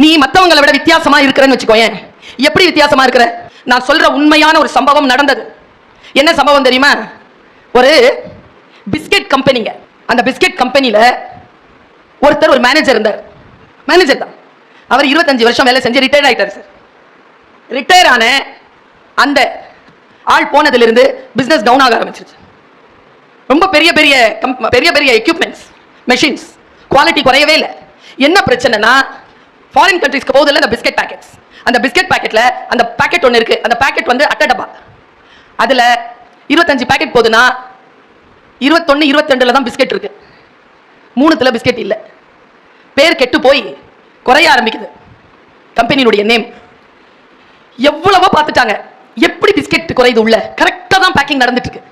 நீ மற்றவங்களை விட வித்தியாசமா இருக்கிறன்னு வச்சுக்கோயேன். எப்படி வித்தியாசமா இருக்கிற? நான் சொல்ற உண்மையான ஒரு சம்பவம் நடந்தது. என்ன சம்பவம் தெரியுமா? ஒரு பிஸ்கெட் கம்பெனிங்க. அந்த பிஸ்கெட் கம்பெனியில ஒருத்தர் ஒரு மேனேஜர் இருந்தார். மேனேஜர் தான். அவர் 25 வருஷம் வேலை செஞ்சு ரிட்டையர் ஆயிட்டார் சார். ரிட்டையர் ஆன அந்த ஆள் போனதிலிருந்து பிசினஸ் டவுன் ஆக ஆரம்பிச்சிருச்சு. ரொம்ப பெரிய பெரிய பெரிய பெரிய எக்யூப்மெண்ட்ஸ், மெஷின்ஸ், குவாலிட்டி குறையவே இல்லை. என்ன பிரச்சனைனா, ஃபாரின் கண்ட்ரீஸ்க்கு போகுதில்ல அந்த பிஸ்கெட் பேக்கெட்ஸ். அந்த பிஸ்கெட் பேக்கெட்ல அந்த பேக்கெட் ஒன்று இருக்கு. அந்த பேக்கெட் வந்து அட்டை டப்பா. அதுல 25 பேக்கெட் போகுதுன்னா 21, 22 தான் பிஸ்கெட் இருக்கு. 3 பிஸ்கெட் இல்லை. பேர் கெட்டு போய் குறைய ஆரம்பிக்குது கம்பெனியுடைய நேம். எவ்வளவோ பார்த்துட்டாங்க, எப்படி பிஸ்கெட் குறையுது உள்ள. கரெக்டா தான் பேக்கிங் நடந்துட்டு இருக்கு,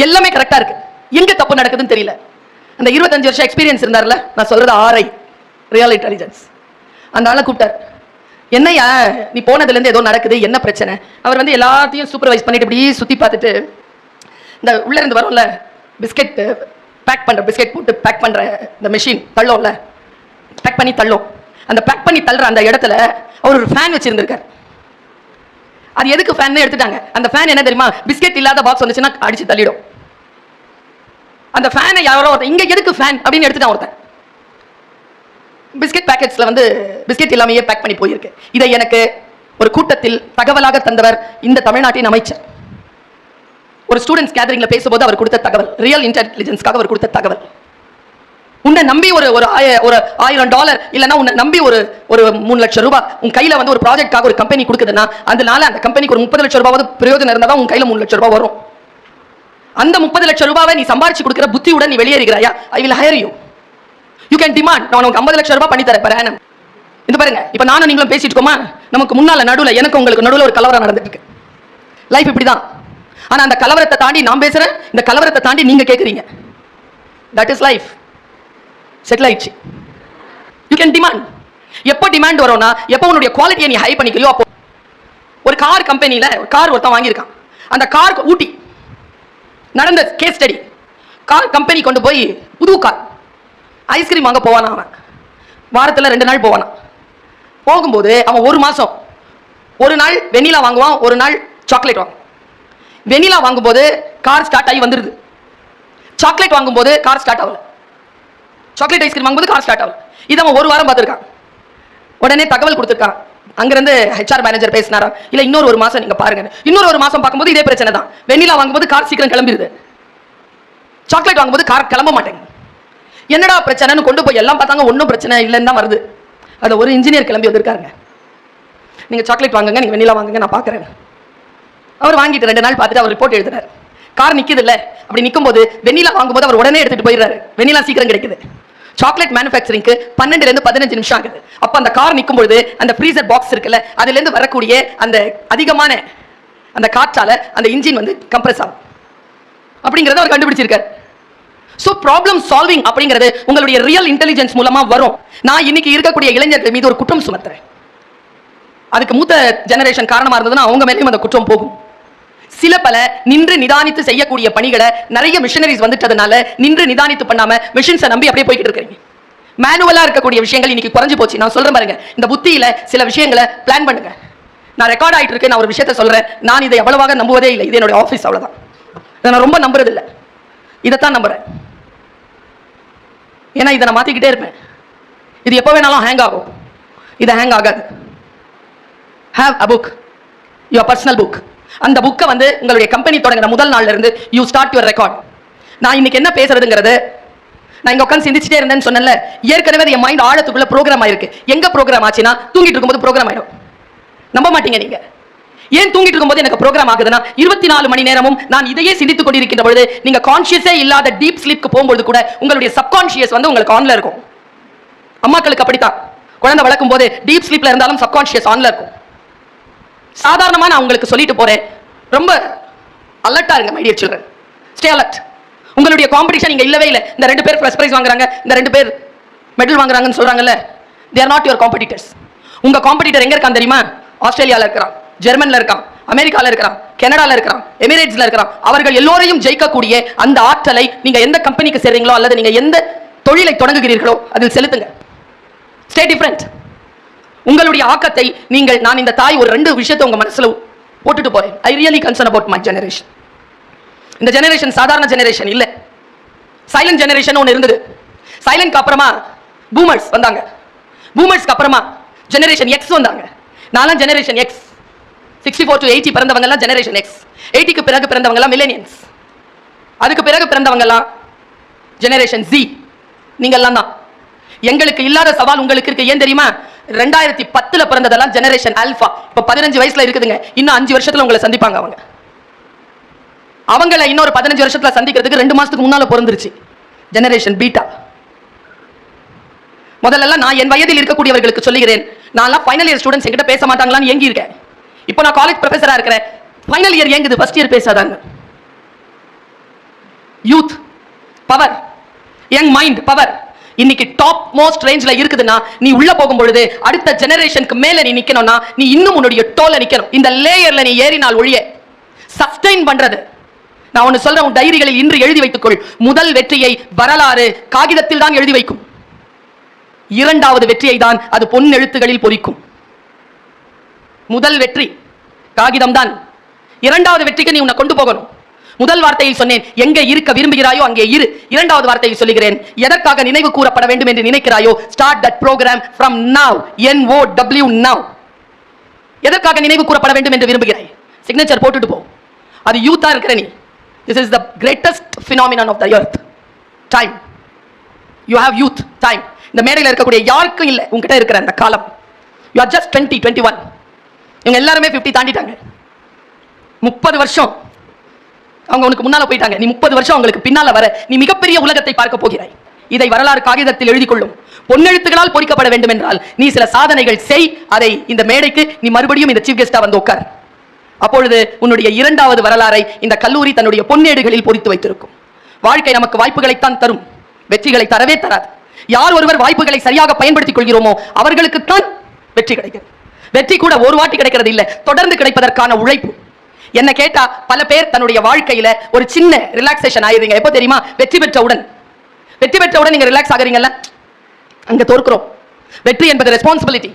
எல்லாமே கரெக்டா இருக்கு. எங்க தப்பு நடக்குதுன்னு தெரியல. அந்த 25 வருஷம் எக்ஸ்பீரியன்ஸ் இருந்தார்ல, நான் சொல்றது RI, ரியல் இன்டெலிஜென்ஸ். அந்த ஆளை கூப்பிட்டார். என்னையா நீ போனதுல இருந்து ஏதோ நடக்குது, என்ன பிரச்சனை? அவர் வந்து எல்லாத்தையும் சூப்பர்வைஸ் பண்ணிட்டு இப்படி சுத்தி பார்த்துட்டு, இந்த உள்ள இருந்து வரும்ல பிஸ்கெட் பேக் பண்ற, பிஸ்கெட் போட்டு பேக் பண்ற இந்த மெஷின் தள்ளும்ல, பேக் பண்ணி தள்ளும். அந்த பேக் பண்ணி தள்ளுற அந்த இடத்துல அவர் ஒரு ஃபேன் வச்சிருந்திருக்கார். அது எதுக்கு ஃபேன் எடுத்துட்டாங்க. அந்த ஃபேன் என்ன தெரியுமா? பிஸ்கெட் இல்லாத பாக்ஸ் வந்துச்சுன்னா அடிச்சு தள்ளிடும். அந்த ஃபேனை யாரோ இங்க எதுக்கு ஃபேன் அப்படின்னு எடுத்துட்டான் ஒருத்தன். பிஸ்கெட் பேக்கெட்ஸ்ல வந்து பிஸ்கெட் இல்லாமையே பேக் பண்ணி போயிருக்கு. இதை எனக்கு ஒரு கூட்டத்தில் தகவலாக தந்தவர் இந்த தமிழ்நாட்டின் அமைச்சர். ஒரு ஸ்டூடெண்ட்ஸ் கேதரிங்ல பேசும்போது அவர் கொடுத்த தகவல், ரியல் இன்டெலிஜென்ஸ்க்காக அவர் கொடுத்த தகவல். உன்னை நம்பி ஒரு $1000 இல்லைன்னா உன்னை நம்பி ஒரு 3 லட்சம் ரூபாய் உன் கையில வந்து ஒரு ப்ராஜெக்ட்காக ஒரு கம்பெனி கொடுக்குதுன்னா, அதனால அந்த கம்பெனிக்கு ஒரு 30 லட்சம் ரூபாய் பிரயோஜனம் இருந்தால் தான் உன் கையில 3 லட்சம் ரூபாய் வரும். அந்த 30 லட்சம் ரூபாவை நீ சம்பாரிச்சு கொடுக்கிற புத்தியுடன் நீ வெளியேறுகிறாயா? I will hire you. You can demand, நான் உனக்கு 50 லட்சம் ரூபாய் பண்ணி தரேன் per annum. இது பாருங்க, இப்ப நானும் நீங்களும் பேசிட்டு இருக்கோமா, நமக்கு முன்னால நடுவுல எனக்கு உங்களுக்கு நடுவுல ஒரு கலவரம் நடந்துட்டு இருக்கு. லைஃப் இப்படிதான். ஆனா அந்த கலவரத்தை தாண்டி நான் பேசுறேன், இந்த கலவரத்தை தாண்டி நீங்க கேட்குறீங்க. That is life. செட்டில் ஆயிடுச்சு. You can demand. எப்போ டிமாண்ட் வரும்னா, எப்போ உன்னுடைய குவாலிட்டியை நீ ஹை பண்ணிக்கலையோ அப்போ. ஒரு கார் கம்பெனியில ஒரு கார் ஒருத்தன் வாங்கியிருக்கான். அந்த கார் ஊட்டி நடந்த கேஸ் ஸ்டடி. கார் கம்பெனி கொண்டு போய் புது கார் ஐஸ்கிரீம் வாங்க போவானா. அவன் வாரத்தில் 2 நாள் போவானா. போகும்போது அவன் ஒரு மாசம் ஒரு நாள் வெனிலா வாங்குவான், ஒரு நாள் சாக்லேட் வாங்குவான். வெனிலா வாங்கும்போது கார் ஸ்டார்ட் ஆகி வந்துருது. சாக்லேட் வாங்கும்போது கார் ஸ்டார்ட் ஆகல. சாக்லேட் ஐஸ்கிரீம் வாங்கும்போது கார் ஸ்டார்ட் ஆகல. இதை அவன் ஒரு வாரம் பார்த்துருக்கான். உடனே தகவல் கொடுத்துருக்கான். அங்கிருந்து HR மேனேஜர் பேசினாரா, இல்ல இன்னொரு 1 மாசம் நீங்க பாருங்க. இன்னொரு 1 மாசம் பார்க்கும்போது இதே பிரச்சனை தான். வெனிலா வாங்கும்போது கார் சீக்கிரம் கிளம்பிடுது, சாக்லேட் வாங்கும்போது கார் கிளம்ப மாட்டேங்குது. என்னடா பிரச்சனைன்னு கொண்டு போய் எல்லாம் பார்த்தாங்க, ஒன்றும் பிரச்சனை இல்லைன்னு தான் வருது. அது ஒரு இன்ஜினியர் கிளம்பி வந்திருக்காருங்க. நீங்க சாக்லேட் வாங்குங்க, நீங்க வெனிலா வாங்குங்க, நான் பார்க்குறேன். அவர் வாங்கிட்டு 2 நாள் பார்த்துட்டு அவர் ரிப்போர்ட் எழுதுறாரு. கார் நிற்குது இல்லை, அப்படி நிற்கும்போது வெனிலா வாங்கும்போது அவர் உடனே எடுத்துட்டு போயிடுறாரு. வெனிலா சீக்கிரம் கிடைக்குது. சாக்லேட் மேனுஃபேக்சரிங்க்கு 12 to 15 நிமிஷம் ஆகுது. அப்போ அந்த கார் நிற்கும்போது அந்த ஃப்ரீசர் பாக்ஸ் இருக்குல்ல, அதுலேருந்து வரக்கூடிய அந்த அதிகமான அந்த காற்றால அந்த இன்ஜின் வந்து கம்ப்ரஸ் ஆகும் அப்படிங்கிறத அவர் கண்டுபிடிச்சிருக்காரு. ஸோ ப்ராப்ளம் சால்விங் அப்படிங்கிறது உங்களுடைய ரியல் இன்டெலிஜென்ஸ் மூலமா வரும். நான் இன்னைக்கு இருக்கக்கூடிய இளைஞர்கள் மீது ஒரு குற்றம் சுமத்துறேன். அதுக்கு மூத்த ஜெனரேஷன் காரணமா இருந்ததுன்னா அவங்க மேலேயும் அந்த குற்றம் போகும். சில பல நின்று நிதானித்து செய்யக்கூடிய பணிகளை நிறைய மிஷினரிஸ் வந்துட்டதுனால நின்று நிதானித்து பண்ணாம மிஷின்ஸை நம்பி அப்படியே போய்கிட்டு இருக்கீங்க. மேனுவலா இருக்கக்கூடிய விஷயங்கள் இன்னைக்கு குறைஞ்சு போச்சு. நான் சொல்றேன் பாருங்க, இந்த புத்தியில சில விஷயங்களை பிளான் பண்ணுங்க. நான் ரெக்கார்ட் ஆயிட்டு இருக்கேன், நான் ஒரு விஷயத்தை சொல்றேன். நான் இதை எவ்வளவாக நம்புவதே இல்லை. இது என்னுடைய ஆஃபீஸ், அவ்வளவுதான். இதை நான் ரொம்ப நம்புறது இல்லை, இதைத்தான் நம்புறேன். ஏன்னா இதை நான் மாத்திக்கிட்டே இருப்பேன். இது எப்போ வேணாலும் ஹேங் ஆகும், இது ஹேங் ஆகாது. Have a book, your personal book. அந்த புக்கை வந்து உங்களுடைய கம்பெனி தொடங்குற முதல் நாள்ல இருந்து யூ ஸ்டார்ட் யுவர் ரெக்கார்ட். நான் இன்னைக்கு என்ன பேசுறதுங்கிறது நான் இங்க உட்காந்து சிந்திச்சுட்டே இருந்தேன்னு சொன்னேன்ல, ஏற்கனவே என் மைண்ட் ஆழத்துக்குள்ள ப்ரோக்ராம் ஆயிருக்கு. எங்க ப்ரோக்ராம் ஆச்சுன்னா தூங்கிட்டு இருக்கும்போது ப்ரோக்ராம் ஆயிடும். நம்ப மாட்டீங்க நீங்க. ஏன் தூங்கிட்டு இருக்கும்போது எனக்கு ப்ரோக்ராம் ஆகுதுன்னா 24 மணி நேரமும் நான் இதையே சிந்தித்துக் கொண்டிருக்கின்ற பொழுது நீங்க கான்ஷியஸே இல்லாத டீப் ஸ்லீப்க்கு போகும்போது கூட உங்களுடைய சப்கான்ஷியஸ் வந்து உங்களுக்கு ஆன்ல இருக்கும். அம்மாக்களுக்கு அப்படித்தான், குழந்தை வளர்க்கும் போது டீப் ஸ்லீப்ல இருந்தாலும் சப்கான்ஷியஸ் ஆன்ல இருக்கும். சாதாரணமா நான் உங்களுக்கு சொல்லிட்டு போறேன், ரொம்ப அலர்ட்டா இருங்க my dear children. Stay alert. உங்களுடைய காம்படிஷன் இங்க இல்லவே இல்லை. இந்த 2 பேர் ஃபர்ஸ்ட் பிரைஸ் வாங்குறாங்க, இந்த 2 பேர் மெடல் வாங்குறாங்கன்னு சொல்றாங்கல்ல, they are not your competitors. உங்க காம்படிட்டர் எங்க இருக்கான் தெரியுமா? ஆஸ்திரேலியால இருக்கிறான், ஜெர்மன்ல இருக்கான், அமெரிக்கால இருக்கிறான், கனடால இருக்கிறான், எமிரேட்ஸ்ல இருக்கிறான். அவர்கள் எல்லோரையும் ஜெயிக்கக்கூடிய அந்த ஆற்றலை நீங்க எந்த கம்பெனிக்கு சேர்றீங்களோ அல்லது நீங்க எந்த தொழிலை தொடங்குகிறீர்களோ அதில் செலுத்துங்க. Stay different. உங்களுடைய ஆக்கத்தை நீங்கள், நான் இந்த தாய் ஒரு 2 விஷயத்தை உங்க மனசுல போட்டுட்டு போறேன். I really concern about my generation. இந்த ஜெனரேஷன் சாதாரண ஜெனரேஷன் இல்ல. சைலண்ட் ஜெனரேஷன் ஒன்று இருந்தது. சைலண்ட்க்கு அப்புறமா பூமர்ஸ் வந்தாங்க. பூமர்ஸ்க்கு அப்புறமா ஜெனரேஷன் எக்ஸ் வந்தாங்க. நான்லாம் ஜெனரேஷன் எக்ஸ். 64 to 80 பிறந்தவங்க எல்லாம் ஜெனரேஷன் எக்ஸ். 80க்கு பிறகு பிறந்தவங்க எல்லாம் மில்லேனியல்ஸ். அதுக்கு பிறகு பிறந்தவங்க எல்லாம் ஜெனரேஷன் ஜி. நீங்க எல்லாம் தான். எங்களுக்கு இல்லாத சவால் உங்களுக்கு இருக்கு. ஏன் தெரியுமா? 2010ல பிறந்ததெல்லாம் ஜெனரேஷன் ஆல்பா. இப்ப 15 வயசுல இருக்குதுங்க. இன்னும் 5 வருஷத்துல உங்களை சந்திப்பாங்க. அவங்கள இன்னொரு 15 வருஷத்துல சந்திக்கிறதுக்கு 2 மாசத்துக்கு முன்னால பிறந்துருச்சு ஜெனரேஷன் பீட்டா. முதல்ல நான் என் வயதில் இருக்கக்கூடியவர்களுக்கு சொல்லுகிறேன், நான்லாம் ஃபைனல் இயர் ஸ்டூடெண்ட்ஸ் என்கிட்ட பேச மாட்டாங்களான்னு ஏங்கி இருக்கேன். இப்போ நான் காலேஜ் ப்ரொஃபஸரா இருக்கிறேன். ஃபைனல் இயர் ஏங்குது, ஃபர்ஸ்ட் இயர் பேசாதாங்க. Youth power, young mind power இன்னைக்கு டாப் மோஸ்ட் ரேஞ்ச்ல இருக்குதுன்னா, நீ உள்ள போகும் பொழுது அடுத்த ஜெனரேஷனுக்கு மேல நீ நிக்கணும்னா, நீ இன்னும் உன்னுடைய டோல நிக்கணும். இந்த லேயர்ல நீ ஏறினால் ஒழிய சஸ்டெயின் பண்றது. நான் ஒன்னு சொல்றேன், உன் டைரிகளில் இன்று எழுதி வைத்துக்கொள். முதல் வெற்றியை வரலாறு காகிதத்தில் தான் எழுதி வைக்கும். 2வது வெற்றியை தான் அது பொன் எழுத்துகளில் பொறிக்கும். முதல் வெற்றி காகிதம் தான். 2வது வெற்றிக்கு நீ உன்னை கொண்டு போகணும். முதல் வார்த்தையில் சொன்னேன், எங்கே இருக்க விரும்புகிறாயோ அங்கே இரு. 2வது வார்த்தையில் சொல்லுகிறேன், எதற்காக நினைவு கூறப்பட வேண்டும் என்று நினைக்கிறாயோ, start that program from now. NOW now. எதற்காக நினைவு கூறப்பட வேண்டும் என்று விரும்புகிறாய்? சிக்னேச்சர் போட்டுட்டு போ. அது யூத்தா இருக்கிற நீ. This is the greatest phenomenon of the earth. Time. You have youth, time. இந்த மேடையில் இருக்கக்கூடிய யாருக்கும் இல்லை உங்ககிட்ட இருக்கிற அந்த காலம். You are just 20, 21. இவங்க எல்லாருமே 50 தாண்டிட்டாங்க. 30 வருஷம் அவங்க உனக்கு முன்னால போயிட்டாங்க. நீ 30 வருஷம் அவங்களுக்கு பின்னால வர நீ மிகப்பெரிய உலகத்தை பார்க்க போகிறாய். இதை வரலாறு காகிதத்தில் எழுதி கொள்ளும். பொன்னெழுத்துகளால் பொறிக்கப்பட வேண்டும் என்றால் நீ சில சாதனைகள் செய். அதை இந்த மேடைக்கு நீ மறுபடியும் இந்த சீஃப் கெஸ்டா வந்து உட்கார். அப்பொழுது உன்னுடைய 2வது வரலாறை இந்த கல்லூரி தன்னுடைய பொன்னேடுகளில் பொறித்து வைத்திருக்கும். வாழ்க்கை நமக்கு வாய்ப்புகளைத்தான் தரும், வெற்றிகளை தரவே தராது. யார் ஒருவர் வாய்ப்புகளை சரியாக பயன்படுத்திக் கொள்கிறோமோ அவர்களுக்குத்தான் வெற்றி கிடைக்கும். வெற்றி கூட ஒரு வாட்டி கிடைக்கிறது இல்ல, தொடர்ந்து கிடைப்பதற்கான உழைப்பு. என்ன கேட்டா பல பேர் தன்னுடைய வாழ்க்கையில ஒரு சின்ன ரிலாக்ஸேஷன் ஆயிடுறீங்க. எப்போ தெரியுமா? வெற்றி பெற்றவுடன். வெற்றி பெற்றவுடன் நீங்க ரிலாக்ஸ் ஆகுறீங்கல்ல, அங்க தோற்கிறோம். வெற்றி என்பது responsibility.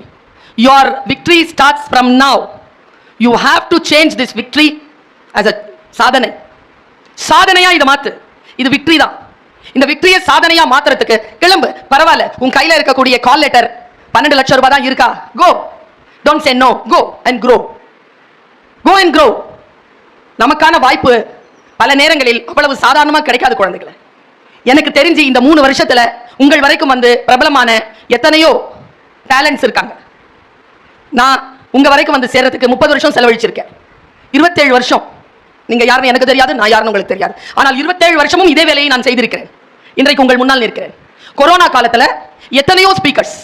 your victory starts from now. You have to change this victory as a சாதனை. சாதனையா இதை மாத்து. இது விக்டரி தான். இந்த விக்டரியை சாதனையா மாத்துறதுக்கு கிளம்பு. பரவாயில்ல, உன் கையில இருக்கக்கூடிய கால் லெட்டர் 12 லட்சம் ரூபாய் தான் இருக்கா? Go. Don't say no. Go and grow. Go and grow. நமக்கான வாய்ப்பு பல நேரங்களில் அவ்வளவு சாதாரணமா கிடைக்காது குழந்தைகளை. எனக்கு தெரிஞ்சு இந்த 3 வருஷத்துல உங்கள் வரைக்கும் வந்து பிரபலமான எத்தனையோ டேலண்ட்ஸ் இருக்காங்க. நான் உங்க வரைக்கும் வந்து சேர்றதுக்கு 30 வருஷம் செலவழிச்சிருக்கேன். 27 வருஷம் நீங்க யாருன்னு எனக்கு தெரியாது, நான் யாருன்னு உங்களுக்கு தெரியாது. ஆனால் 27 வருஷமும் இதே வேலையை நான் செய்திருக்கிறேன். இன்றைக்கு உங்கள் முன்னால் நிற்கிறேன். கொரோனா காலத்துல எத்தனையோ ஸ்பீக்கர்ஸ்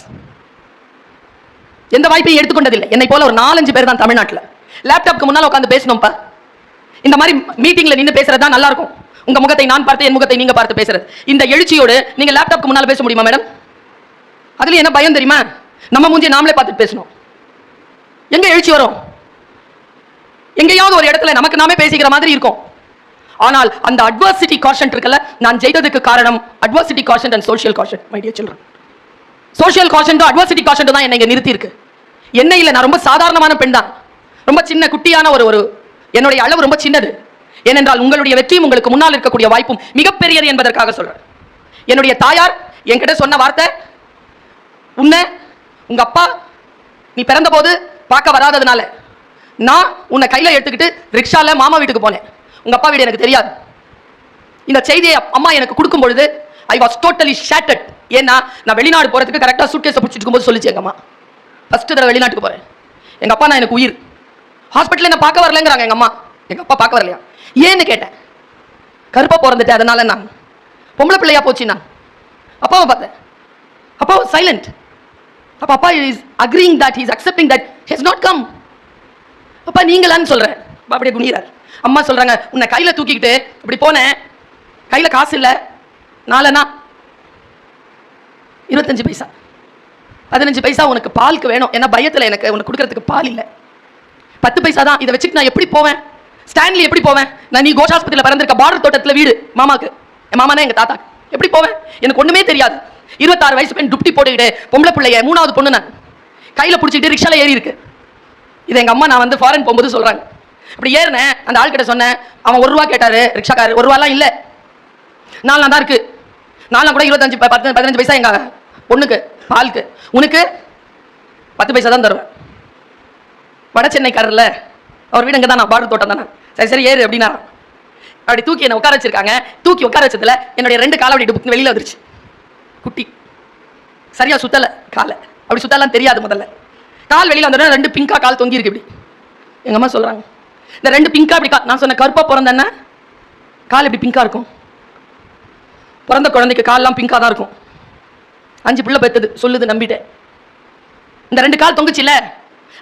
எந்த வாய்ப்பையும் எடுத்துக்கொண்டதில்லை. என்னை போல ஒரு 4-5 பேர் தான் தமிழ்நாட்டில் லேப்டாப்க்கு முன்னால் உட்காந்து பேசணும்ப்பா. இந்த மாதிரி மீட்டிங்ல நின்று பேசுறது தான் நல்லா இருக்கும். உங்க முகத்தை நான் பார்த்து என் முகத்தை நீங்க பார்த்து பேசுறது. இந்த எழுச்சியோடு நீங்க லேப்டாப்க்கு முன்னால் பேச முடியுமா மேடம்? அதுல என்ன பயம் தெரியுமா? நம்ம மூஞ்சியை நாமளே பார்த்துட்டு பேசணும். எங்க எழுச்சி வரும்? எங்கேயாவது ஒரு இடத்துல நமக்கு நாமே பேசிக்கிற மாதிரி இருக்கும். ஆனால் அந்த அட்வர்சிட்டி காஷன்ட் இருக்குல்ல, நான் ஜெயித்ததுக்கு காரணம் adversity quotient and social quotient. My dear children, social quotient adversity quotient தான் என்னை இங்க நிறுத்தி இருக்கு. என்ன இல்லை, நான் ரொம்ப சாதாரணமான பெண் தான். ரொம்ப சின்ன குட்டியான ஒரு என்னுடைய அளவு ரொம்ப சின்னது. ஏனென்றால் உங்களுடைய வெற்றியும் உங்களுக்கு முன்னால் இருக்கக்கூடிய வாய்ப்பும் மிகப்பெரியது என்பதற்காக சொல்றேன். என்னுடைய தாயார் என்கிட்ட சொன்ன வார்த்தை, உங்க அப்பா நீ பிறந்த போது பார்க்க வராததுனால நான் உன்னை கையில எடுத்துக்கிட்டு ரிக்ஷால மாமா வீட்டுக்கு போனேன். உங்க அப்பா வீடு எனக்கு தெரியாது. இந்த செய்தியை அம்மா எனக்கு கொடுக்கும் பொழுது ஐ வாஸ் டோட்டலி ஷேட்டர்ட். ஏன்னா நான் வெளிநாடு போறதுக்கு கரெக்டா சூட்கேஸை பிடிச்சிட்டு இருக்கும்போது சொல்லிச்சு எங்க அம்மா, ஃபர்ஸ்ட் தடவை வெளிநாட்டுக்கு போறேன். எங்க அப்பா நான் எனக்கு உயிர். ஹாஸ்பிட்டல் என்ன பார்க்க வரலங்கிறாங்க எங்க அம்மா. எங்க அப்பா பார்க்க வரலையா? ஏன்னு கேட்டேன். கருப்பா பிறந்துட்டேன், அதனால நான் பொம்பளை பிள்ளையா போச்சு. நான் அப்பாவை பார்த்தேன். அப்பா சைலண்ட். அப்பா அப்பா is அக்ரிங் that he is accepting that he has not come. அப்பா நீங்களான்னு சொல்றேன். அப்படியே குனிறார். அம்மா சொல்றாங்க, உன்னை கையில தூக்கிக்கிட்டு இப்படி போனேன், கையில காசு இல்லை, 4 25 பைசா 15 பைசா உனக்கு பாலுக்கு வேணும். ஏன்னா பயத்தில் எனக்கு உனக்கு கொடுக்கறதுக்கு பால் இல்லை. 10 பைசா தான். இதை வச்சுட்டு நான் எப்படி போவேன்? ஸ்டான்லி எப்படி போவேன்? நான் நீ கோஷாஸ்பத்திரியில் பிறந்திருக்க பார்டர் தோட்டத்தில் வீடு மாமாக்கு. என் மாமானா எங்க தாத்தா. எப்படி போவேன்? எனக்கு ஒண்ணுமே தெரியாது. 26 வயசு பெண் டுப்டி போட்டுக்கிட்டு பொம்பளை பிள்ளைய 3வது பொண்ணு நான். கையில பிடிச்சிட்டு ரிக்ஷால ஏறி இருக்கு. இதை எங்க அம்மா நான் வந்து ஃபாரின் போகும்போது சொல்றாங்க. அப்படி ஏறினேன், அந்த ஆள் கிட்ட சொன்னேன். அவன் 1 ரூபா கேட்டாரு. ரிக்ஷாக்காரர் 1 ரூபாலாம் இல்ல, 4 தான் இருக்கு. 4 கூட 25 15 பைசா எங்க பொண்ணுக்கு பாலுக்கு, உனக்கு 10 பைசா தான் தருவேன். வட சென்னைக்காரர்ல, அவர் வீடு இங்கே தான், பார்டர் தோட்டம் தானே. சரி சரி ஏறு அப்படின்னா. அப்படி தூக்கி என்னை உட்கார வச்சிருக்காங்க. தூக்கி உட்கார வச்சதுல என்னுடைய 2 காலை அப்படி புக் வெளியில வந்துருச்சு. குட்டி சரியா சுத்தல காலை, அப்படி சுத்தலாம் தெரியாது. முதல்ல கால் வெளியில வந்தோடனே 2 பிங்கா கால் தொங்கி இருக்கு. இப்படி எங்க அம்மா சொல்றாங்க, இந்த 2 பிங்கா இப்படி நான் சொன்ன கருப்பா பிறந்தேன்னா கால் இப்படி பிங்கா இருக்கும். பிறந்த குழந்தைக்கு கால்லாம் பிங்கா தான் இருக்கும். 5 பிள்ளை பெத்தது சொல்லுது, நம்பிட்டேன். இந்த 2 கால் தொங்குச்சுல,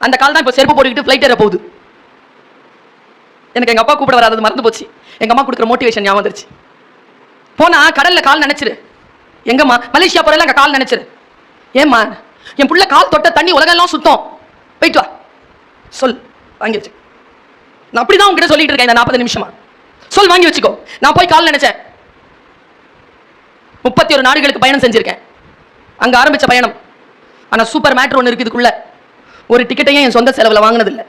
அந்த கால் தான் இப்போ செருப்பு போட்டுக்கிட்டு ஃப்ளைட் ஏற போகுது. எனக்கு எங்க அப்பா கூப்பிட வராது மறந்து போச்சு. எங்க அம்மா கொடுக்குற மோட்டிவேஷன் ஞாபகம் வந்துருச்சு. போனா கடல்ல கால் நினைச்சிரு. எங்கம்மா? மலேசியா போறல அங்க கால் நினைச்சிரு. ஏம்மா? என் புள்ள கால் தொட்ட தண்ணி உலகெல்லாம் சுத்தம், போயிட்டு வா சொல், வாங்கி வச்சு. நான் அப்படிதான் உங்ககிட்ட சொல்லிட்டு இருக்கேன் இந்த 40 நிமிஷமா. சொல், வாங்கி வச்சுக்கோ. நான் போய் கால் நினைச்சேன். 31 நாடுகளுக்கு பயணம் செஞ்சிருக்கேன். அங்க ஆரம்பிச்ச பயணம். ஆனா சூப்பர் மேட்டர் ஒன்று இருக்கு இதுக்குள்ள. ஒரு டிக்கெட்டையும் என் சொந்த செலவுல வாங்கினது இல்லை.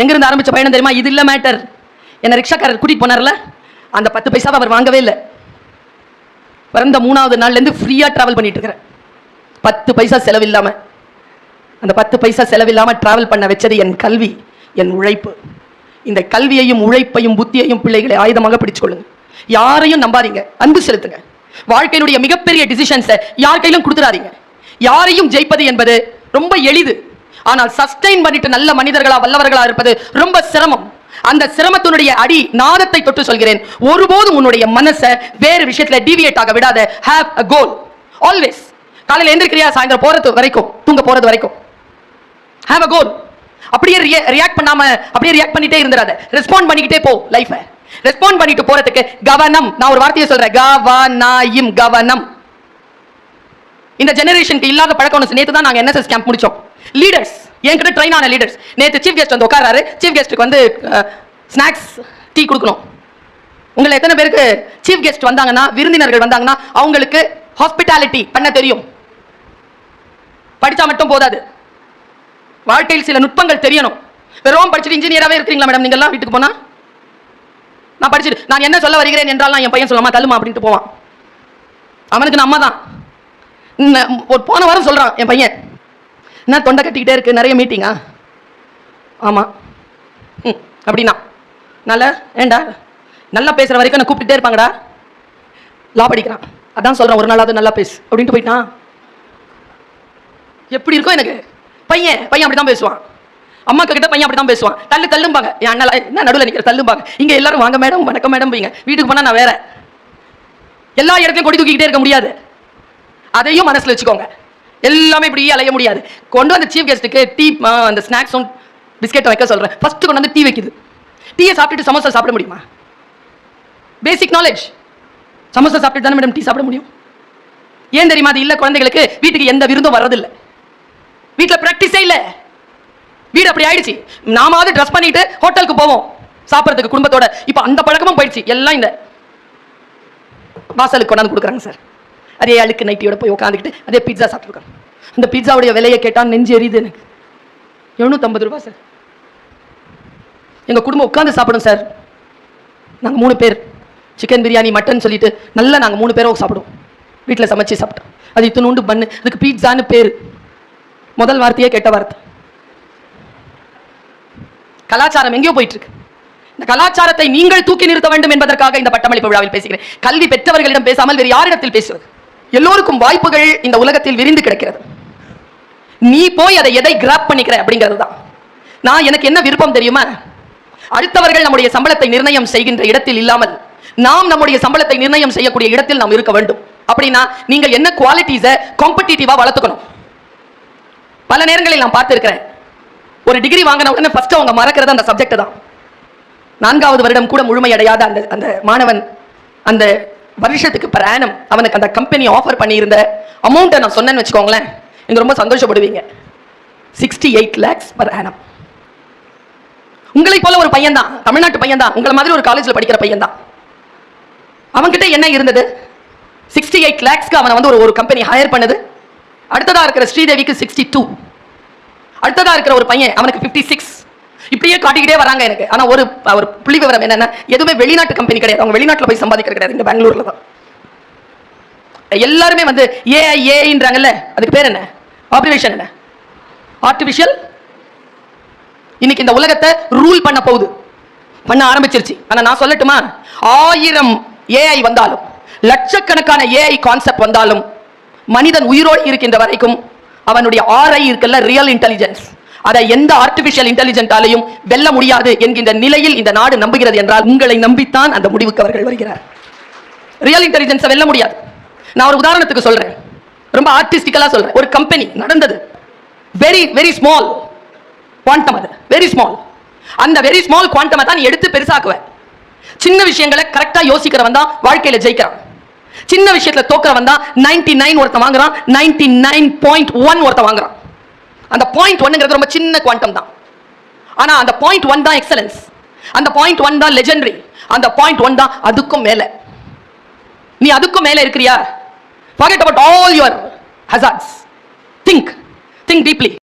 எங்கிருந்து ஆரம்பிச்ச பயணம் தெரியுமா? இது இல்ல மேட்டர். என்ன ரிக்ஷாக்காரர் கூட்டிட்டு போனார்ல, அந்த 10 பைசாவை அவர் வாங்கவே இல்லை. பிறந்த 3வது நாள்ல இருந்து ஃப்ரீயா டிராவல் பண்ணிட்டு இருக்கிறேன். 10 பைசா செலவில்லாம. அந்த 10 பைசா செலவில்லாம டிராவல் பண்ண வச்சது என் கல்வி, என் உழைப்பு. இந்த கல்வியையும் உழைப்பையும் புத்தியையும் பிள்ளைகளை ஆயுதமாக பிடிச்சு கொள்ளுங்க. யாரையும் நம்பாதீங்க, அன்பு செலுத்துங்க. வாழ்க்கையினுடைய மிகப்பெரிய டிசிஷன்ஸை யார் கையிலும் கொடுத்துடாதீங்க. யாரையும் ஜெயிப்பது என்பது ரொம்ப எளிது, ஆனால் சஸ்டெயின் பண்ணிட்டு நல்ல மனிதர்களா வல்லவர்களா இருப்பது ரொம்ப சிரமம். அந்த சிரமத்தினுடைய அடி நாதத்தை தொட்டு சொல்கிறேன், ஒருபோதும் உன்னுடைய மனசை வேறு விஷயத்துல டீவியேட் ஆக விடாத. Have a goal always. காலையில எந்திரிக்கிறியா, சாயந்தரம் போறது வரைக்கும், தூங்க போறது வரைக்கும் ஹேவ் a goal. அப்படியே ரியாக்ட் பண்ணாம அப்படியே ரியாக்ட் பண்ணிட்டே இருந்துறாத. ரெஸ்பாண்ட் பண்ணிக்கிட்டே போ. லைஃபை ரெஸ்பாண்ட் பண்ணிட்டு போறதுக்கு கவனம். நான் ஒரு வார்த்தையை சொல்றேன், கவனம். கவனம் இந்த ஜெனரேஷனுக்கு இல்லாத பழக்கம். நேத்து தான் நாங்க NSS கேம்ப் முடிச்சோம். லீடர்ஸ் என்கிட்ட ட்ரெயின் ஆன லீடர்ஸ். நேத்து சீஃப் கெஸ்ட் வந்து உட்காராரு. சீஃப் கெஸ்ட்டுக்கு வந்து ஸ்நாக்ஸ் டீ கொடுக்கணும். உங்களை எத்தனை பேருக்கு சீஃப் கெஸ்ட் வந்தாங்கன்னா, விருந்தினர்கள் வந்தாங்கன்னா அவங்களுக்கு ஹாஸ்பிட்டாலிட்டி பண்ண தெரியும்? படிச்சா மட்டும் போதாது, வாழ்க்கையில் சில நுட்பங்கள் தெரியணும். வெறும் படிச்சுட்டு இன்ஜினியராகவே இருக்கிறீங்களா மேடம் நீங்கள்லாம்? வீட்டுக்கு போனா நான் படிச்சுட்டு நான் என்ன சொல்ல வருகிறேன் என்றால், என் பையன் சொல்லாமா தள்ளுமா அப்படின்ட்டு போவான். அவனுக்கு நான் அம்மா தான். ஒரு போன வாரம் சொல்றான் என் பையன், என்ன தொண்டை கட்டிக்கிட்டே இருக்கு, நிறைய மீட்டிங்கா? ஆமா அப்படின்னா நல்லா ஏண்டா நல்லா பேசுற வரைக்கும் நான் கூப்பிட்டுட்டே இருப்பாங்கடா. லா படிக்கிறான், அதான் சொல்றேன் ஒரு நாளாவது நல்லா பேசு அப்படின்ட்டு போயிட்டான். எப்படி இருக்கும் எனக்கு? பையன் அப்படிதான் பேசுவான். அம்மா கிட்ட பையன் அப்படிதான் பேசுவான். தள்ளும்பாங்க. என் அண்ணா என்ன நடுவில் நிற்கிற தள்ளும்பாங்க. இங்க எல்லாரும் வாங்க மேடம், வணக்கம் மேடம் பீங்க. வீட்டுக்கு போனா நான் வேற. எல்லா இடத்தையும் கொடி தூக்கிக்கிட்டே இருக்க முடியாது, அதையும் மனசுல வச்சுக்கோங்க. எல்லாமே இப்படி அலைய முடியாது. கொண்டு வந்து சீஃப் கெஸ்ட்டுக்கு டீ, அந்த ஸ்நாக்ஸும் பிஸ்கெட்டை வைக்க சொல்றேன். ஃபர்ஸ்ட் கொண்டு வந்து டீ வைக்குது. டீயை சாப்பிட்டுட்டு சமோசா சாப்பிட முடியுமா? Basic knowledge. சமோசா சாப்பிட்டு தானே மேடம் டீ சாப்பிட முடியும். ஏன் தெரியுமா? அது இல்ல குழந்தைகளுக்கு வீட்டுக்கு எந்த விருந்தும் வர்றதில்லை. வீட்டில் பிராக்டிஸே இல்லை. வீடு அப்படி ஆயிடுச்சு. நாமாவது ட்ரெஸ் பண்ணிட்டு ஹோட்டலுக்கு போவோம் சாப்பிட்றதுக்கு குடும்பத்தோட. இப்போ அந்த பழக்கமும் போயிடுச்சு. எல்லாம் இந்த வாசலுக்கு கொண்டாந்து கொடுக்குறாங்க சார். அதே அழுக்கு நைட்டியோட போய் உட்காந்துக்கிட்டு அதே பீட்சா சாப்பிட்டுருக்காங்க. அந்த பீட்சாவுடைய விலையை கேட்டால் நெஞ்சு எரியுது எனக்கு. 750 ரூபாய் சார். எங்கள் குடும்பம் உட்காந்து சாப்பிடும் சார். நாங்கள் 3 பேர் சிக்கன் பிரியாணி மட்டன் சொல்லிட்டு நல்லா நாங்கள் 3 பேரும் சாப்பிடுவோம். வீட்டில் சமைச்சு சாப்பிட்டோம். அது இத்தனோண்டு பண்ணு, அதுக்கு பீட்சான்னு பேர். முதல் வார்த்தையே கெட்ட வார்த்தை. கலாச்சாரம் எங்கேயோ போயிட்டு இருக்கு. இந்த கலாச்சாரத்தை நீங்கள் தூக்கி நிறுத்த வேண்டும் என்பதற்காக இந்த பட்டமளிப்பு விழாவில் பேசுகிறேன். கல்வி பெற்றவர்களிடம் பேசாமல் வேறு யாரிடத்தில் பேசுவது? எல்லோருக்கும் வாய்ப்புகள் இந்த உலகத்தில் விரிந்து கிடக்கிறது. நீ போய் அதை எதை கிராப் பண்ணிக்கிற அப்படிங்கிறது தான். நான் எனக்கு என்ன விருப்பம் தெரியுமா? அடுத்தவர்கள் நம்முடைய சம்பளத்தை நிர்ணயம் செய்கின்ற இடத்தில் இல்லாமல் நாம் நம்முடைய சம்பளத்தை நிர்ணயம் செய்யக்கூடிய இடத்தில் நாம் இருக்க வேண்டும். அப்படின்னா நீங்கள் என்ன குவாலிட்டிஸை காம்படிட்டிவா வளர்த்துக்கணும். பல நேரங்களில் நான் பார்த்திருக்கிறேன், ஒரு டிகிரி வாங்கின உடனே ஃபர்ஸ்ட் அவங்க மறக்கிறது அந்த சப்ஜெக்ட் தான். 4வது வருடம் கூட முழுமையடையாத அந்த மாணவன் அந்த வருஷத்துக்கு per annum அவனுக்கு அந்த கம்பெனி ஆஃபர் பண்ணியிருந்த அமௌண்ட்டை நான் சொன்னேன்னு வச்சுக்கோங்களேன், நீங்க ரொம்ப சந்தோஷப்படுவீங்க. 68 lakhs per annum. உங்களை போல ஒரு பையன் தான், தமிழ்நாட்டு பையன் தான், உங்களை மாதிரி ஒரு காலேஜில் படிக்கிற பையன் தான். அவன்கிட்ட என்ன இருந்தது? 68 lakhsக்கு அவனை வந்து ஒரு கம்பெனி ஹையர் பண்ணுது. அடுத்ததா இருக்கிற ஸ்ரீதேவிக்கு 62. அடுத்ததா இருக்கிற ஒரு பையன் அவனுக்கு 56. இப்படியே காட்டிக்கிட்டே வராங்க எனக்கு. ஆனா ஒரு புள்ளி விவரம் என்னன்னா, எதுவுமே வெளிநாட்டு கம்பெனி கிடையாது, அவங்க வெளிநாட்டுல போய் சம்பாதிக்கிறது கிடையாது, இங்க பெங்களூர்ல தான். எல்லாருமே வந்து ஏஐன்றாங்கல்ல, அதுக்கு பேர் என்ன? ஆப்ரேஷன் என்ன? ஆர்டிபிஷியல். இன்னைக்கு இந்த உலகத்தை ரூல் பண்ண ஆரம்பிச்சிருச்சு. ஆனா நான் சொல்லட்டுமா, 1000 ஏஐ வந்தாலும், லட்சக்கணக்கான ஏஐ கான்செப்ட் வந்தாலும், மனிதன் உயிரோடு இருக்கின்ற வரைக்கும் அவனுடைய ஆர்ஐ இருக்குல்ல, ரியல் இன்டெலிஜென்ஸ், அதை எந்த ஆர்டிபிஷியல் இன்டெலிஜென்ட்டாலையும் வெல்ல முடியாது என்கின்ற நிலையில் இந்த நாடு நம்புகிறது என்றால், உங்களை நம்பித்தான் அந்த முடிவுக்கு அவர்கள் வருகிறார். ரியல் இன்டெலிஜென்ஸை வெல்ல முடியாது. நான் ஒரு உதாரணத்துக்கு சொல்றேன், ரொம்ப ஆர்டிஸ்டிக்கலா சொல்றேன். ஒரு கம்பெனி நடந்தது, வெரி வெரி ஸ்மால் குவாண்டம், அது வெரி ஸ்மால். அந்த வெரி ஸ்மால் குவாண்டமை தான் எடுத்து பெருசாக்குவேன். சின்ன விஷயங்களை கரெக்டா யோசிக்கிறவன் தான் வாழ்க்கையில ஜெயிக்கிறான். சின்ன விஷயத்துல தோக்கிறவன் தான் 99 ஒருத்தன் வாங்குறான், 99.1 ஒருத்தன் வாங்குறான். அந்த 0.1ங்கிறது ரொம்ப சின்ன குவாண்டம் தான். ஆனா அந்த 0.1 தான் எக்ஸலன்ஸ், அந்த 0.1 தான் லெஜெண்டரி, அந்த 0.1 தான் அதுக்கும் மேல. நீ அதுக்கும் மேல இருக்கிறியா? Forget about all your hazards. Think deeply.